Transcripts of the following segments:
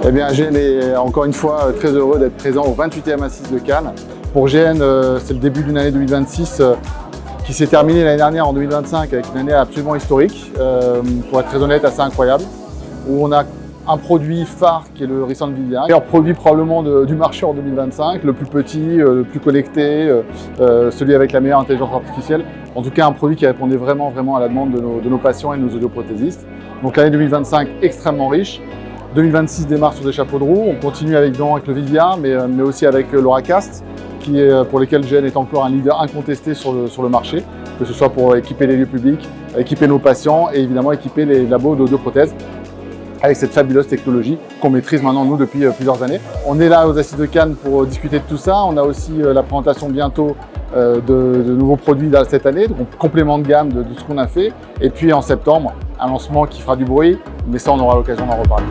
Eh bien, GN est encore une fois très heureux d'être présent au 28e Assise de Cannes. Pour GN, c'est le début d'une année 2026 qui s'est terminée l'année dernière en 2025 avec une année absolument historique, pour être très honnête, assez incroyable, où on a un produit phare qui est le Recent Vivia, le meilleur produit probablement du marché en 2025, le plus petit, le plus connecté, celui avec la meilleure intelligence artificielle. En tout cas, un produit qui répondait vraiment à la demande de nos patients et de nos audioprothésistes. Donc l'année 2025 extrêmement riche. 2026 démarre sur des chapeaux de roue. On continue avec le Vivia, mais aussi avec l'Auracast, pour lesquels GN est encore un leader incontesté sur le marché, que ce soit pour équiper les lieux publics, équiper nos patients et évidemment équiper les labos d'audioprothèses avec cette fabuleuse technologie qu'on maîtrise maintenant nous depuis plusieurs années. On est là aux Assises de Cannes pour discuter de tout ça. On a aussi la présentation bientôt de nouveaux produits cette année, donc complément de gamme de ce qu'on a fait. Et puis en septembre, un lancement qui fera du bruit, mais ça on aura l'occasion d'en reparler.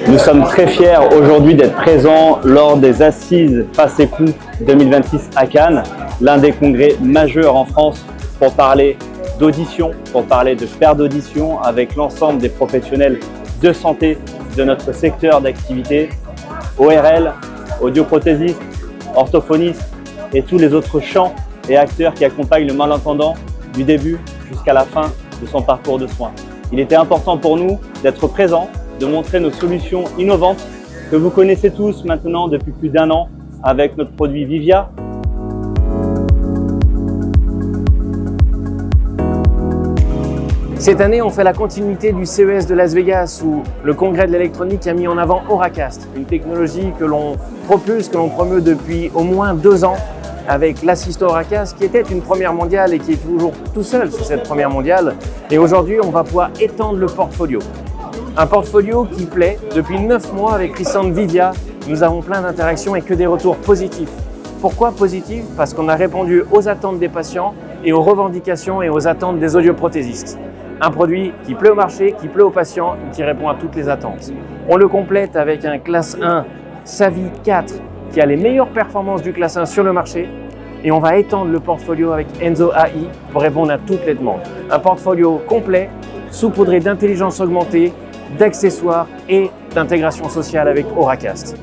Nous sommes très fiers aujourd'hui d'être présents lors des Assises Face et Cou 2026 à Cannes, l'un des congrès majeurs en France pour parler d'audition, pour parler de perte d'audition avec l'ensemble des professionnels de santé de notre secteur d'activité, ORL, audioprothésistes, orthophonistes et tous les autres champs et acteurs qui accompagnent le malentendant du début jusqu'à la fin de son parcours de soins. Il était important pour nous d'être présents, de montrer nos solutions innovantes que vous connaissez tous maintenant depuis plus d'1 an avec notre produit Vivia. Cette année, on fait la continuité du CES de Las Vegas où le congrès de l'électronique a mis en avant Auracast, une technologie que l'on propulse, que l'on promeut depuis au moins 2 ans avec l'assistant Auracast qui était une première mondiale et qui est toujours tout seul sur cette première mondiale. Et aujourd'hui, on va pouvoir étendre le portfolio. Un portfolio qui plaît. Depuis 9 mois avec Recent Vivia, nous avons plein d'interactions et que des retours positifs. Pourquoi positifs? Parce qu'on a répondu aux attentes des patients et aux revendications et aux attentes des audioprothésistes. Un produit qui plaît au marché, qui plaît aux patients et qui répond à toutes les attentes. On le complète avec un classe 1 Savi 4 qui a les meilleures performances du classe 1 sur le marché. Et on va étendre le portfolio avec Enso AI pour répondre à toutes les demandes. Un portfolio complet, saupoudré d'intelligence augmentée, d'accessoires et d'intégration sociale avec Auracast.